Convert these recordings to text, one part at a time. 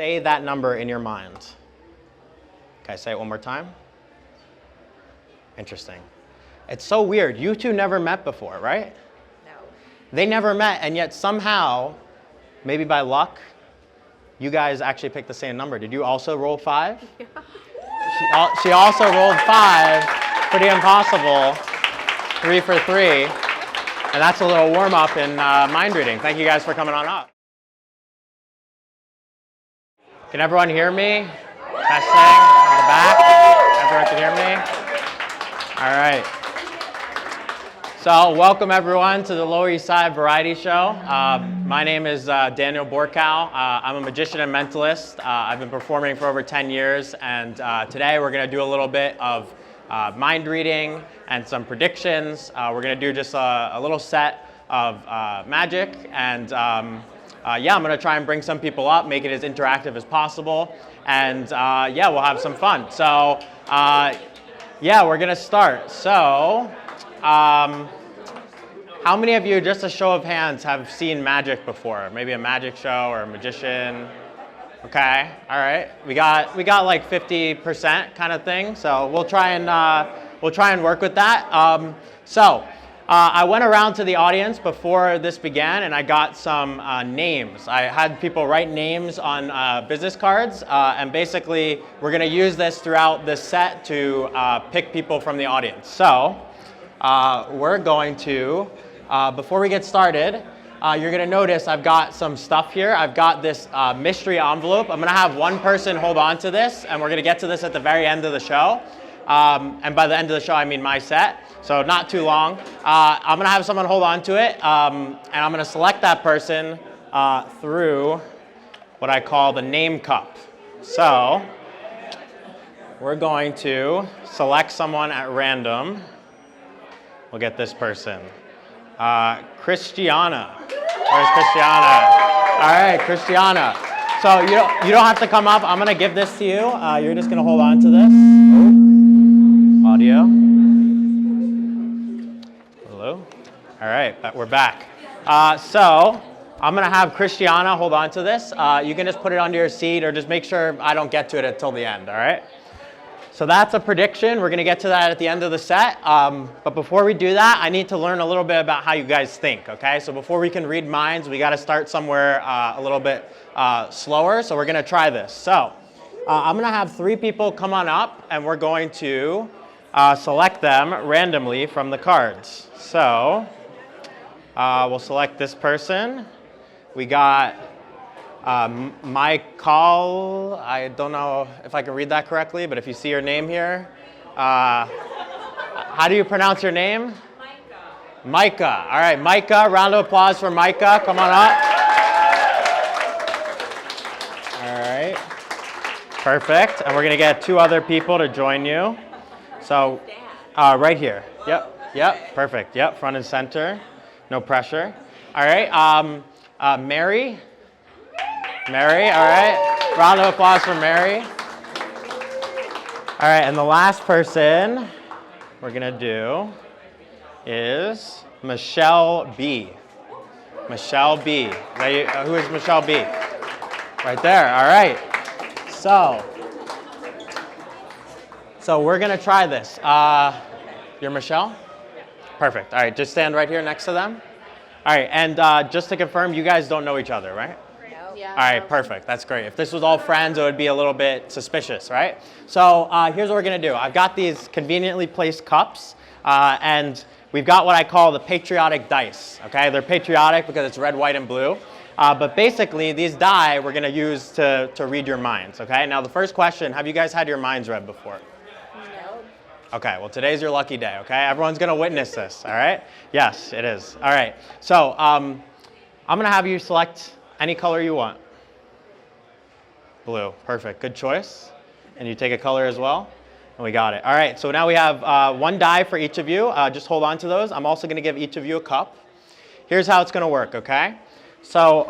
say that number in your mind. Okay, say it one more time. Interesting. It's so weird. You two never met before, right? No. They never met, and yet somehow, maybe by luck, you guys actually picked the same number. Did you also roll 5? Yeah. She also rolled 5. Pretty impossible. 3 for 3. And that's a little warm-up in mind reading. Thank you guys for coming on up. Can everyone hear me? Testing in the back. Everyone can hear me? All right. So welcome everyone to the Lower East Side Variety Show. My name is Daniel Borkow. I'm a magician and mentalist. I've been performing for over 10 years, and today we're going to do a little bit of mind reading and some predictions. We're going to do just a little set of magic, and yeah, I'm going to try and bring some people up, make it as interactive as possible, and yeah, we'll have some fun. So yeah, we're going to start. So how many of you, just a show of hands, have seen magic before? Maybe a magic show or a magician? Okay, all right. We got like 50% kind of thing. So we'll try and work with that. So I went around to the audience before this began, and I got some names. I had people write names on business cards, and basically we're going to use this throughout this set to pick people from the audience. So we're going to, before we get started, you're going to notice I've got some stuff here. I've got this mystery envelope. I'm going to have one person hold on to this, and we're going to get to this at the very end of the show. And by the end of the show, I mean my set, so not too long. I'm going to have someone hold on to it, and I'm going to select that person through what I call the name cup. So we're going to select someone at random. We'll get this person. Christiana. Where's Christiana? All right, Christiana. So you don't have to come up. I'm going to give this to you. You're just going to hold on to this. Oh. Audio. Hello. All right, we're back. So I'm going to have Christiana hold on to this. You can just put it under your seat or just make sure I don't get to it until the end, all right? So that's a prediction. We're going to get to that at the end of the set. But before we do that, I need to learn a little bit about how you guys think, okay? So before we can read minds, we got to start somewhere a little bit slower. So we're going to try this. So I'm going to have 3 people come on up, and we're going to select them randomly from the cards. So we'll select this person. We got Michael, I don't know if I can read that correctly, but if you see your name here, how do you pronounce your name? Micah. Micah. All right, Micah, round of applause for Micah. Come on up. All right. Perfect. And we're going to get 2 other people to join you. So right here. Yep. Perfect. Yep, front and center. No pressure. All right. Mary. Mary, all right. Round of applause for Mary. All right, and the last person we're going to do is Michelle B. Michelle B. Who is Michelle B? Right there, all right. So we're going to try this. You're Michelle? Perfect. All right, just stand right here next to them. All right, and just to confirm, you guys don't know each other, right? Yeah. All right, perfect. That's great. If this was all friends, it would be a little bit suspicious, right? So here's what we're going to do. I've got these conveniently placed cups, and we've got what I call the patriotic dice, okay? They're patriotic because it's red, white, and blue. But basically, these die we're going to use to read your minds, okay? Now, the first question, have you guys had your minds read before? No. Okay, well, today's your lucky day, okay? Everyone's going to witness this, all right? Yes, it is. All right, so I'm going to have you select any color you want. Blue, perfect, good choice. And you take a color as well, and we got it. All right, so now we have 1 die for each of you. Just hold on to those. I'm also gonna give each of you a cup. Here's how it's gonna work, okay? So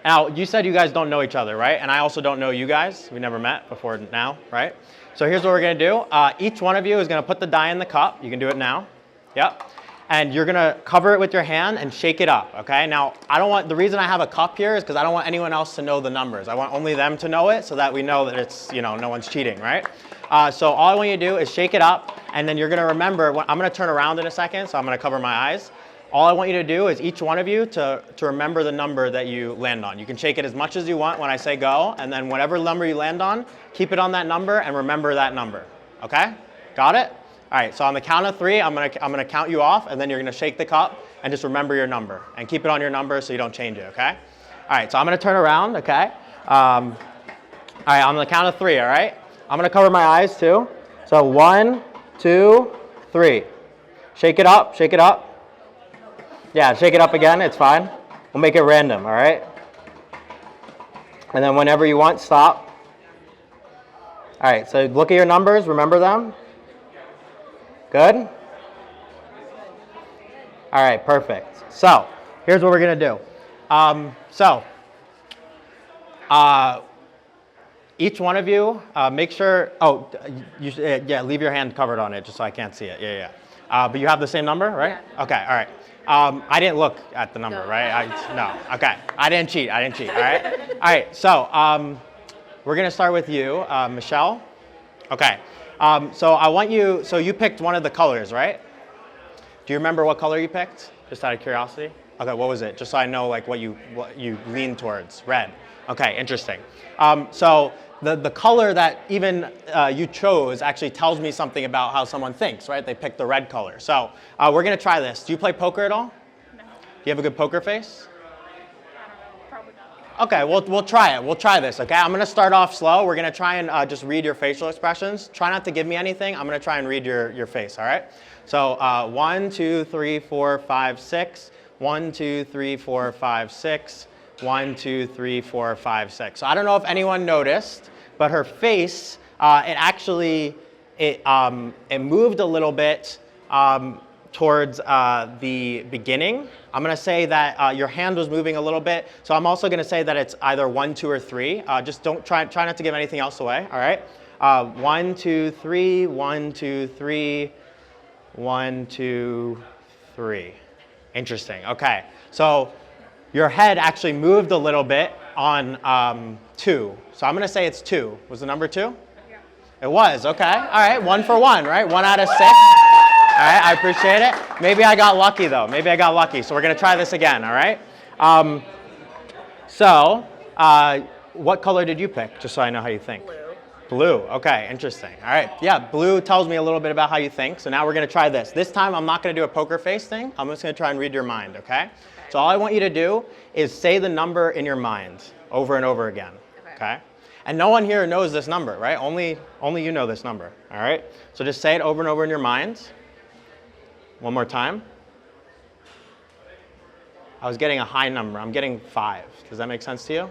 now you said you guys don't know each other, right? And I also don't know you guys. We never met before now, right? So here's what we're gonna do. Each one of you is gonna put the die in the cup. You can do it now. Yep. and you're gonna cover it with your hand and shake it up, okay? Now, the reason I have a cup here is because I don't want anyone else to know the numbers. I want only them to know it so that we know that it's, no one's cheating, right? So all I want you to do is shake it up, and then you're gonna remember, I'm gonna turn around in a second, so I'm gonna cover my eyes. All I want you to do is each one of you to remember the number that you land on. You can shake it as much as you want when I say go, and then whatever number you land on, keep it on that number and remember that number, okay? Got it? All right, so on the count of 3, I'm gonna count you off, and then you're gonna shake the cup and just remember your number and keep it on your number so you don't change it, okay? All right, so I'm gonna turn around, okay? All right, on the count of 3, all right? I'm gonna cover my eyes too. So 1, 2, 3. Shake it up, shake it up. Yeah, shake it up again, it's fine. We'll make it random, all right? And then whenever you want, stop. All right, so look at your numbers, remember them. Good? All right, perfect. So here's what we're gonna do. Each one of you, make sure, leave your hand covered on it just so I can't see it, yeah. But you have the same number, right? Yeah. Okay, all right. I didn't look at the number, right? No, okay. I didn't cheat, all right? All right, so we're gonna start with you, Michelle. Okay, so you picked one of the colors, right? Do you remember what color you picked? Just out of curiosity? Okay, what was it? Just so I know like what you lean towards. Red. Okay, interesting. So the color that even you chose actually tells me something about how someone thinks, right? They picked the red color. So we're gonna try this. Do you play poker at all? No. Do you have a good poker face? Probably not. Okay, we'll try it. We'll try this, okay? I'm gonna start off slow. We're gonna try and just read your facial expressions. Try not to give me anything. I'm gonna try and read your face, all right? So 1, 2, 3, 4, 5, 6. 1, 2, 3, 4, 5, 6. 1, 2, 3, 4, 5, 6. So I don't know if anyone noticed, but her face, it moved a little bit towards the beginning. I'm gonna say that your hand was moving a little bit. So I'm also gonna say that it's either 1, 2, or 3. Just don't try not to give anything else away, all right? 1, 2, 3, 1, 2, 3, 1, 2, 3. Interesting, okay. So your head actually moved a little bit on 2. So I'm gonna say it's 2. Was the number 2? Yeah. It was, okay. All right, 1 for 1, right? 1 out of 6. All right, I appreciate it. Maybe I got lucky though. Maybe I got lucky. So we're gonna try this again, all right? What color did you pick? Just so I know how you think. Blue. Blue, okay, interesting. All right, yeah, blue tells me a little bit about how you think. So now we're gonna try this. This time I'm not gonna do a poker face thing. I'm just gonna try and read your mind, okay? So all I want you to do is say the number in your mind over and over again, okay? And no one here knows this number, right? Only you know this number, all right? So just say it over and over in your mind. One more time. I was getting a high number. I'm getting 5. Does that make sense to you?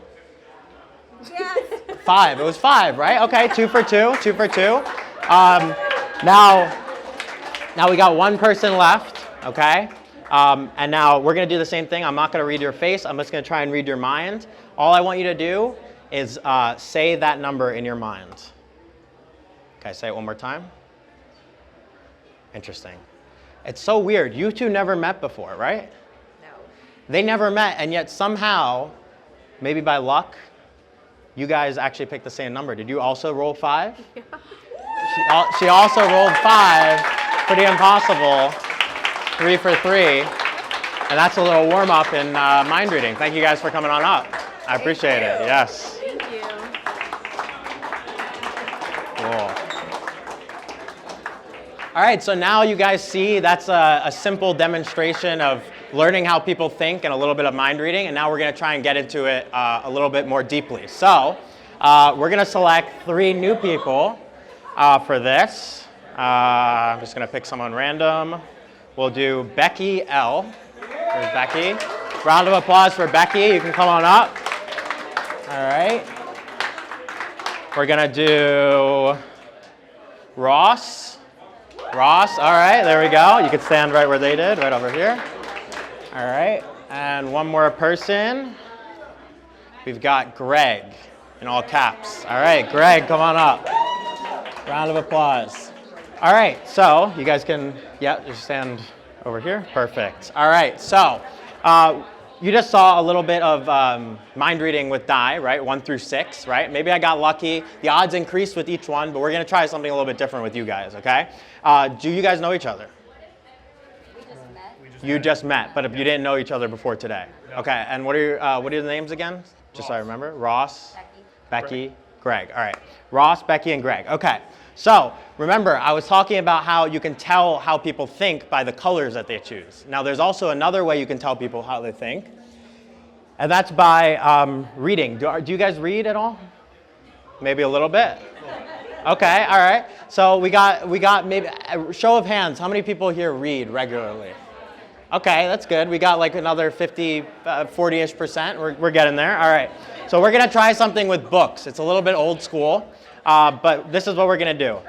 Yes. 5. It was 5, right? Okay, 2 for 2. 2 for 2. Now we got one person left, okay? And now we're going to do the same thing. I'm not going to read your face. I'm just going to try and read your mind. All I want you to do is say that number in your mind. Okay, say it one more time. Interesting. It's so weird. You two never met before, right? No. They never met, and yet somehow, maybe by luck, you guys actually picked the same number. Did you also roll 5? Yeah. She also rolled 5. Pretty impossible. 3 for 3. And that's a little warm up in mind reading. Thank you guys for coming on up. I appreciate it. Yes. Thank you. Cool. All right, so now you guys see that's a simple demonstration of learning how people think and a little bit of mind reading. And now we're going to try and get into it a little bit more deeply. So we're going to select 3 new people for this. I'm just going to pick someone random. We'll do Becky L. There's Becky. Round of applause for Becky. You can come on up. All right. We're going to do Ross. Ross, all right, there we go. You can stand right where they did, right over here. All right, and one more person. We've got Greg in all caps. All right, Greg, come on up. Round of applause. All right, so you guys can, just stand Over here? Perfect. All right, so you just saw a little bit of mind reading with die, right? 1 through 6, right? Maybe I got lucky. The odds increased with each one, but we're going to try something a little bit different with you guys, okay? Do you guys know each other? We just met. You just met, but if you didn't know each other before today. Okay, and what are the names again? Just so I remember. Ross, Becky, Greg. All right, Ross, Becky, and Greg. Okay, so remember, I was talking about how you can tell how people think by the colors that they choose. Now, there's also another way you can tell people how they think, and that's by reading. Do you guys read at all? Maybe a little bit? Okay, all right. So we got maybe a show of hands. How many people here read regularly? Okay, that's good. We got like another 50, 40-ish%. We're getting there. All right. So we're going to try something with books. It's a little bit old school, but this is what we're going to do.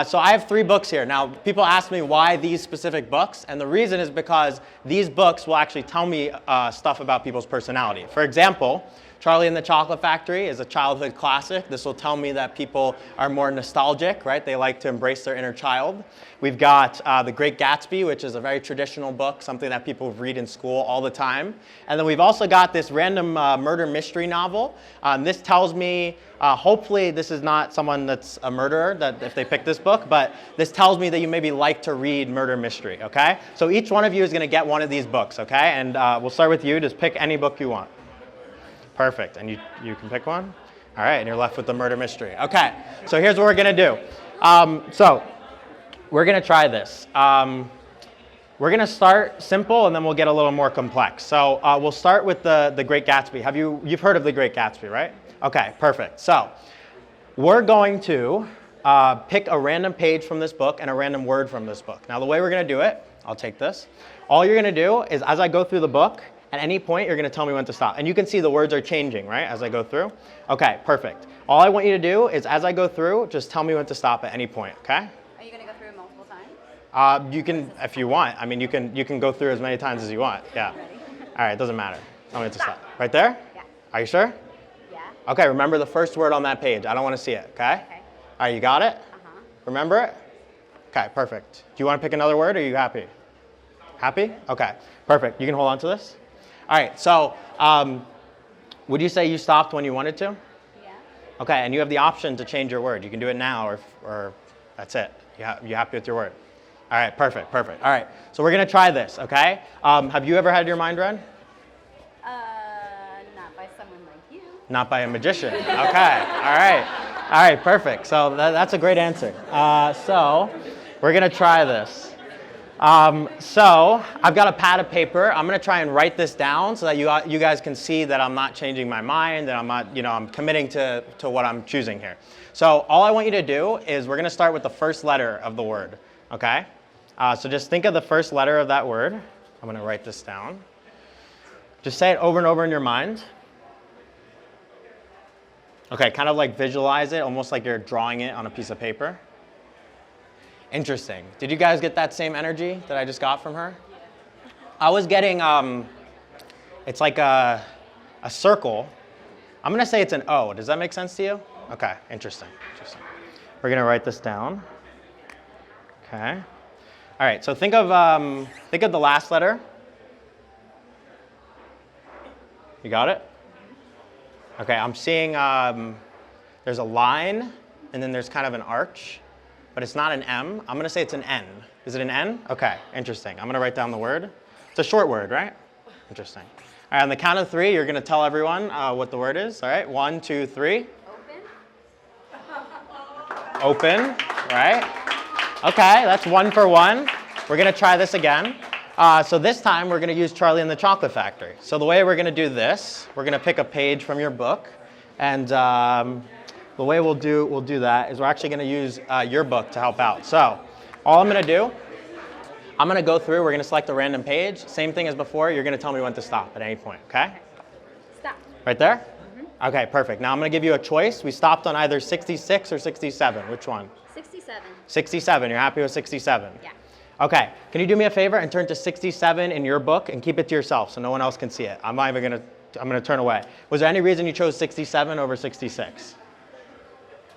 So I have 3 books here. Now, people ask me why these specific books, and the reason is because these books will actually tell me stuff about people's personality. For example, Charlie and the Chocolate Factory is a childhood classic. This will tell me that people are more nostalgic, right? They like to embrace their inner child. We've got The Great Gatsby, which is a very traditional book, something that people read in school all the time. And then we've also got this random murder mystery novel. This tells me, hopefully this is not someone that's a murderer, that if they pick this book, but this tells me that you maybe like to read murder mystery, okay? So each one of you is going to get one of these books, okay? And we'll start with you. Just pick any book you want. Perfect, and you can pick one? All right, and you're left with the murder mystery. Okay, so here's what we're gonna do. So we're gonna try this. We're gonna start simple and then we'll get a little more complex. So we'll start with the Great Gatsby. You've heard of the Great Gatsby, right? Okay, perfect. So we're going to pick a random page from this book and a random word from this book. Now the way we're gonna do it, I'll take this. All you're gonna do is as I go through the book, at any point, you're going to tell me when to stop. And you can see the words are changing, right, as I go through? Okay, perfect. All I want you to do is, as I go through, just tell me when to stop at any point, okay? Are you going to go through it multiple times? You can, if you want. I mean, you can go through as many times as you want. Yeah. Ready? All right, it doesn't matter. Tell me when to stop. Right there? Yeah. Are you sure? Yeah. Okay, remember the first word on that page. I don't want to see it, okay? Okay. All right, you got it? Uh-huh. Remember it? Okay, perfect. Do you want to pick another word, or are you happy? Happy? Okay, perfect. You can hold on to this? All right, so would you say you stopped when you wanted to? Yeah. Okay, and you have the option to change your word. You can do it now, or that's it. You happy with your word? All right, perfect. All right, so we're going to try this, okay? Have you ever had your mind read? Not by someone like you. Not by a magician. Okay, all right, perfect. So that's a great answer. So we're going to try this. So I've got a pad of paper. I'm going to try and write this down so that you guys can see that I'm not changing my mind and I'm committing to what I'm choosing here. So all I want you to do is we're going to start with the first letter of the word, okay? So just think of the first letter of that word. I'm going to write this down. Just say it over and over in your mind. Okay, kind of like visualize it, almost like you're drawing it on a piece of paper. Interesting. Did you guys get that same energy that I just got from her? Yeah. I was getting, it's like a circle. I'm going to say it's an O. Does that make sense to you? Okay, interesting. We're going to write this down. Okay. All right, so think of the last letter. You got it? Okay, I'm seeing there's a line, and then there's kind of an arch. But it's not an M. I'm going to say it's an N. Is it an N? Okay, interesting. I'm going to write down the word. It's a short word, right? Interesting. All right, on the count of 3, you're going to tell everyone what the word is. All right, 1, 2, 3. Open, right? Okay, that's 1 for 1. We're going to try this again. So this time, we're going to use Charlie and the Chocolate Factory. So the way we're going to do this, we're going to pick a page from your book, and the way we'll do that is we're actually going to use your book to help out. So all I'm going to do, I'm going to go through. We're going to select a random page. Same thing as before. You're going to tell me when to stop at any point, okay? Stop. Right there? Mm-hmm. Okay, perfect. Now I'm going to give you a choice. We stopped on either 66 or 67. Which one? 67. 67. You're happy with 67? Yeah. Okay. Can you do me a favor and turn to 67 in your book and keep it to yourself so no one else can see it? I'm going to turn away. Was there any reason you chose 67 over 66?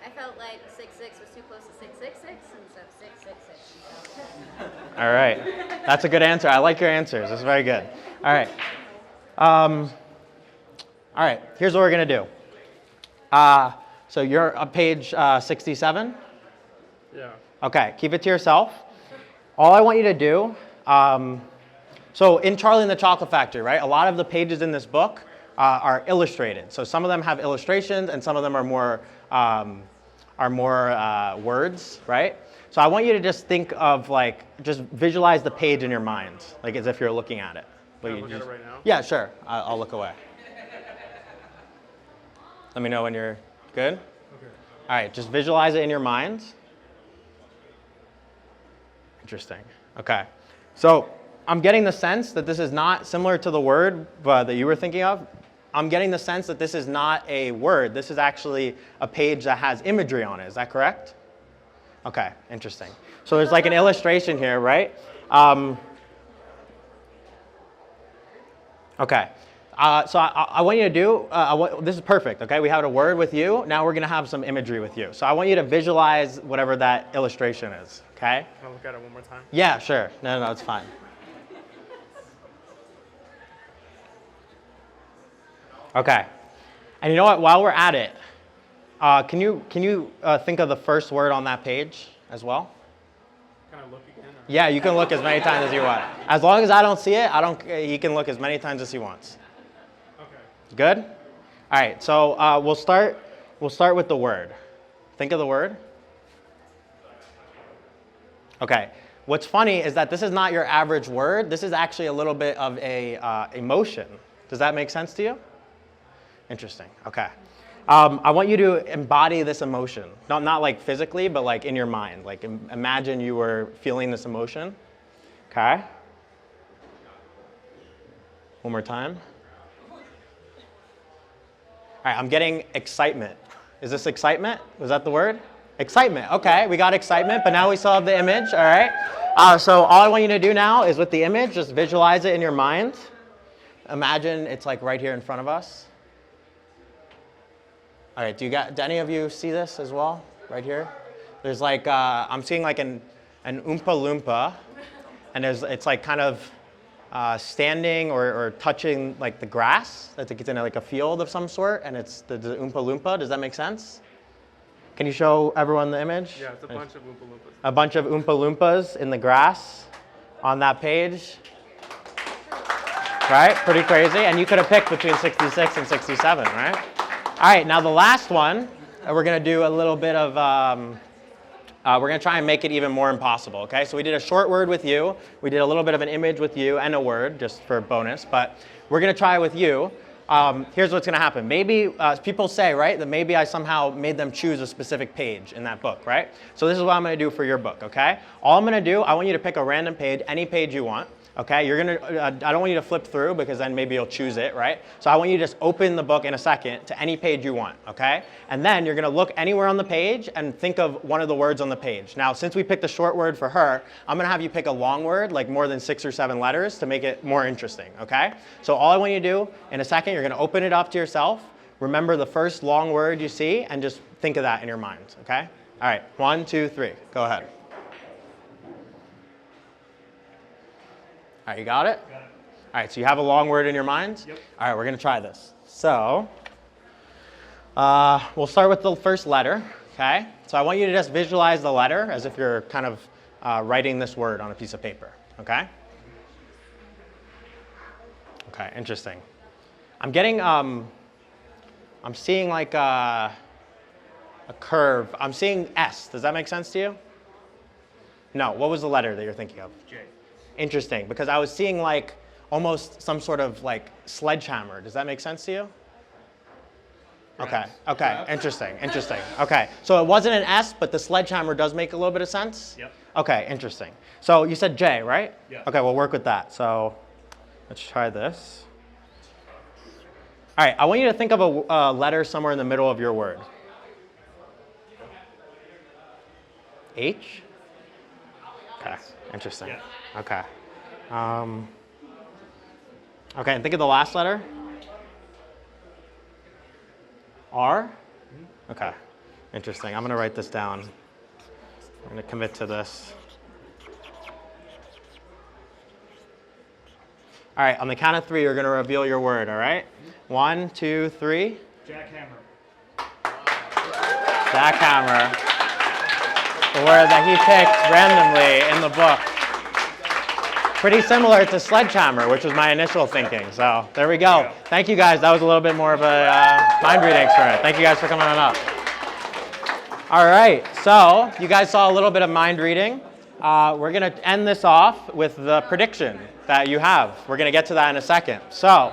I felt like 66 was too close to 666, and so 666. All right. That's a good answer. I like your answers. That's very good. All right. All right. Here's what we're going to do. So you're on page 67? Yeah. Okay. Keep it to yourself. All I want you to do, so in Charlie and the Chocolate Factory, right, a lot of the pages in this book are illustrated. So some of them have illustrations and some of them are more words, right? So I want you to just think of just visualize the page in your mind, like as if you're looking at it. Can I look at it right now? Yeah, sure. I'll look away. Let me know when you're good. Okay. All right, just visualize it in your mind. Interesting. Okay. So I'm getting the sense that this is not similar to the word that you were thinking of. I'm getting the sense that this is not a word. This is actually a page that has imagery on it. Is that correct? Okay, interesting. So there's like an illustration here, right? Okay. So I want you to do, this is perfect, okay? We have a word with you. Now we're going to have some imagery with you. So I want you to visualize whatever that illustration is, okay? Can I look at it one more time? Yeah, sure. No, it's fine. Okay. And you know what? While we're at it, can you think of the first word on that page as well? Can I look again? Or? Yeah, you can look as many times as you want. As long as I don't see it, he can look as many times as he wants. Okay. Good? All right. So we'll start with the word. Think of the word. Okay. What's funny is that this is not your average word. This is actually a little bit of a emotion. Does that make sense to you? Interesting. Okay. I want you to embody this emotion. Not like physically, but like in your mind. Like imagine you were feeling this emotion. Okay. One more time. All right, I'm getting excitement. Is this excitement? Was that the word? Excitement. Okay, we got excitement, but now we still have the image. All right. So all I want you to do now is with the image, just visualize it in your mind. Imagine it's like right here in front of us. All right, do any of you see this as well, right here? There's like, I'm seeing like an Oompa Loompa, and it's like kind of standing or touching like the grass. I think it's in like a field of some sort, and it's the Oompa Loompa. Does that make sense? Can you show everyone the image? Yeah, it's a bunch of Oompa Loompas. A bunch of Oompa Loompas in the grass on that page. Right, pretty crazy. And you could have picked between 66 and 67, right? All right, now the last one, we're going to do a little bit of, we're going to try and make it even more impossible, okay? So we did a short word with you. We did a little bit of an image with you and a word, just for bonus. But we're going to try with you. Here's what's going to happen. Maybe people say, right, that maybe I somehow made them choose a specific page in that book, right? So this is what I'm going to do for your book, okay? All I'm going to do, I want you to pick a random page, any page you want. Okay, you're gonna. I don't want you to flip through because then maybe you'll choose it, right? So I want you to just open the book in a second to any page you want, okay? And then you're gonna look anywhere on the page and think of one of the words on the page. Now, since we picked a short word for her, I'm gonna have you pick a long word, like more than 6 or 7 letters, to make it more interesting, okay? So all I want you to do in a second, you're gonna open it up to yourself. Remember the first long word you see, and just think of that in your mind, okay? All right, 1, 2, 3. Go ahead. All right, you got it? Got it. All right, so you have a long word in your mind? Yep. All right, we're going to try this. So we'll start with the first letter, okay? So I want you to just visualize the letter as if you're kind of writing this word on a piece of paper, okay? Okay, interesting. I'm getting, I'm seeing like a curve. I'm seeing S. Does that make sense to you? No, what was the letter that you're thinking of? J. Interesting, because I was seeing like almost some sort of like sledgehammer. Does that make sense to you? Okay, okay, interesting. Okay, so it wasn't an S, but the sledgehammer does make a little bit of sense? Yep. Okay, interesting. So you said J, right? Yeah. Okay, we'll work with that. So let's try this. All right, I want you to think of a letter somewhere in the middle of your word. H? Okay, interesting. Yeah. Okay. Okay, and think of the last letter. R? Okay, interesting. I'm going to write this down. I'm going to commit to this. All right, on the count of 3, you're going to reveal your word, all right? 1, 2, 3. Jackhammer. Jackhammer. The word that he picked randomly in the book. Pretty similar to sledgehammer, which was my initial thinking. So there we go. Thank you guys. That was a little bit more of a mind reading experiment. Thank you guys for coming on up. All right, so you guys saw a little bit of mind reading. We're going to end this off with the prediction that you have. We're going to get to that in a second. So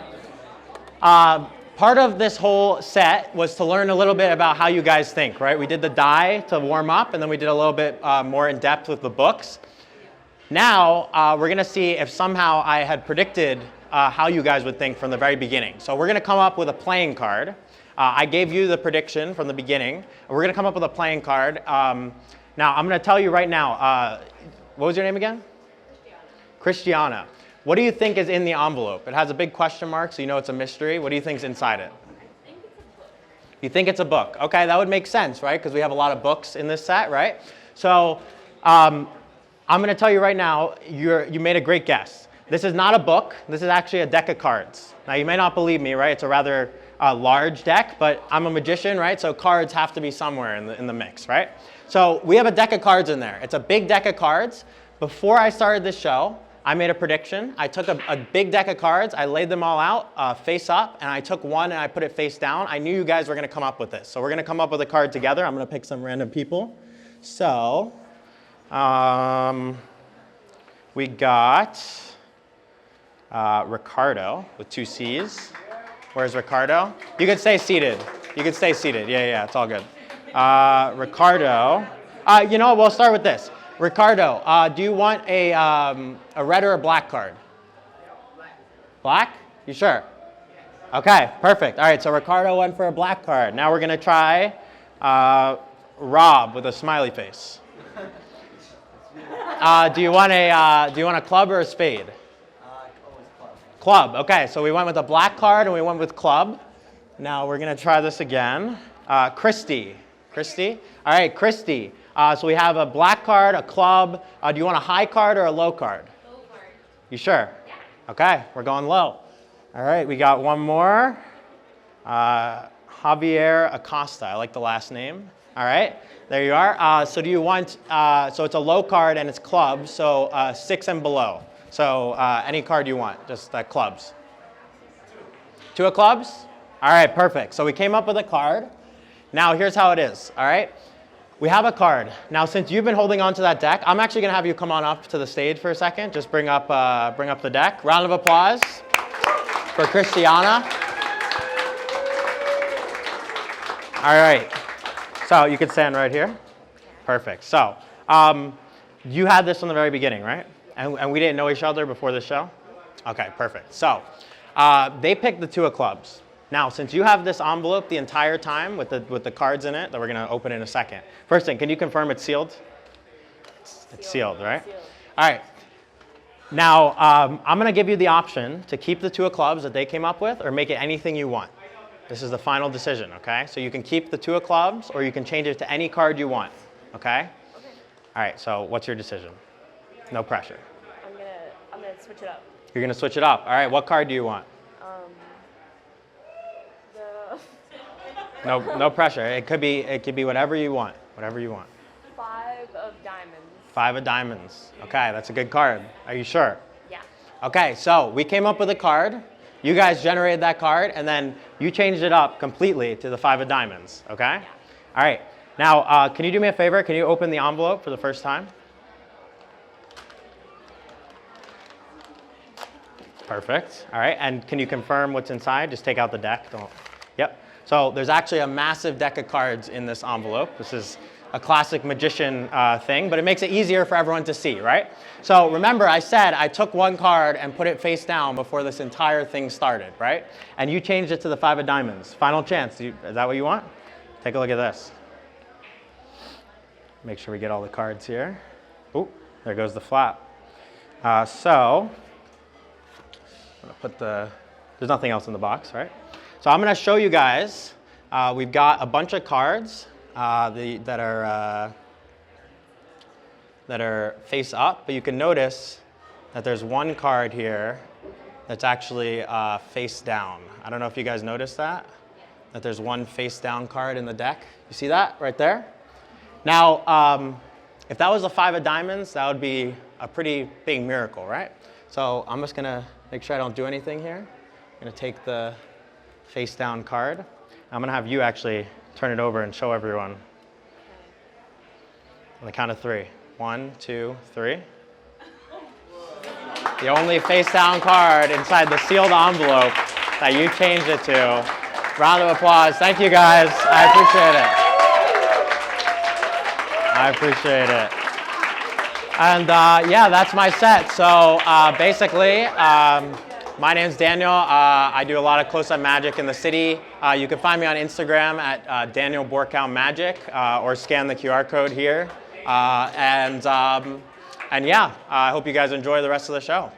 part of this whole set was to learn a little bit about how you guys think, right? We did the die to warm up, and then we did a little bit more in depth with the books. Now, we're going to see if somehow I had predicted how you guys would think from the very beginning. So we're going to come up with a playing card. I gave you the prediction from the beginning. And we're going to come up with a playing card. Now, I'm going to tell you right now, what was your name again? Christiana. What do you think is in the envelope? It has a big question mark, so you know it's a mystery. What do you think is inside it? I think it's a book. You think it's a book. Okay, that would make sense, right? Because we have a lot of books in this set, right? So I'm going to tell you right now, you made a great guess. This is not a book. This is actually a deck of cards. Now, you may not believe me, right? It's a rather large deck, but I'm a magician, right? So cards have to be somewhere in the mix, right? So we have a deck of cards in there. It's a big deck of cards. Before I started this show, I made a prediction. I took a big deck of cards. I laid them all out face up, and I took one and I put it face down. I knew you guys were going to come up with this. So we're going to come up with a card together. I'm going to pick some random people. So we got Ricardo with 2 C's. Where's Ricardo? You could stay seated. You could stay seated. Yeah, it's all good. Ricardo. You know what? We'll start with this. Ricardo, do you want a red or a black card? Black? You sure? Okay, perfect. All right, so Ricardo went for a black card. Now we're going to try Rob with a smiley face. Do you want a club or a spade? Club. Okay, so we went with a black card and we went with club. Now we're going to try this again. Christy. Christy? All right, Christy. So we have a black card, a club. Do you want a high card or a low card? Low card. You sure? Yeah. Okay, we're going low. All right, we got one more. Javier Acosta. I like the last name. All right, there you are. So do you want, so it's a low card and it's club, so 6 and below. So any card you want, just clubs. 2 of clubs? All right, perfect. So we came up with a card. Now here's how it is, all right? We have a card. Now since you've been holding on to that deck, I'm actually gonna have you come on up to the stage for a second. Just bring up the deck. Round of applause for Christiana. All right, so you can stand right here. Perfect. So you had this from the very beginning, right? And we didn't know each other before the show? Okay, perfect. So they picked the 2 of clubs. Now, since you have this envelope the entire time with the cards in it that we're going to open in a second. First thing, can you confirm it's sealed? It's sealed, right? Sealed. All right. Now, I'm going to give you the option to keep the 2 of clubs that they came up with or make it anything you want. This is the final decision, okay? So you can keep the 2 of clubs or you can change it to any card you want, okay? Okay. All right, so what's your decision? No pressure. I'm gonna switch it up. You're going to switch it up. All right, what card do you want? No pressure. It could be whatever you want. Whatever you want. 5 of diamonds. 5 of diamonds. Okay, that's a good card. Are you sure? Yeah. Okay, so we came up with a card. You guys generated that card, and then you changed it up completely to the 5 of diamonds. Okay? Yeah. All right. Now, can you do me a favor? Can you open the envelope for the first time? Perfect. All right. And can you confirm what's inside? Just take out the deck. Don't. Yep. So there's actually a massive deck of cards in this envelope. This is a classic magician thing, but it makes it easier for everyone to see, right? So remember, I said I took one card and put it face down before this entire thing started, right? And you changed it to the 5 of diamonds. Final chance. Is that what you want? Take a look at this. Make sure we get all the cards here. Oh, there goes the flap. So I'm gonna put there's nothing else in the box, right? So I'm going to show you guys, we've got a bunch of cards that are face up, but you can notice that there's one card here that's actually face down. I don't know if you guys noticed that there's one face down card in the deck. You see that right there? Now, if that was a 5 of diamonds, that would be a pretty big miracle, right? So I'm just gonna make sure I don't do anything here. I'm gonna take the face down card. I'm gonna have you actually turn it over and show everyone. On the count of 3. 1, 2, 3. The only face down card inside the sealed envelope that you changed it to. Round of applause. Thank you guys. I appreciate it. And yeah, that's my set. So basically, my name's Daniel. I do a lot of close-up magic in the city. You can find me on Instagram at Daniel Borkow Magic or scan the QR code here. And yeah, I hope you guys enjoy the rest of the show.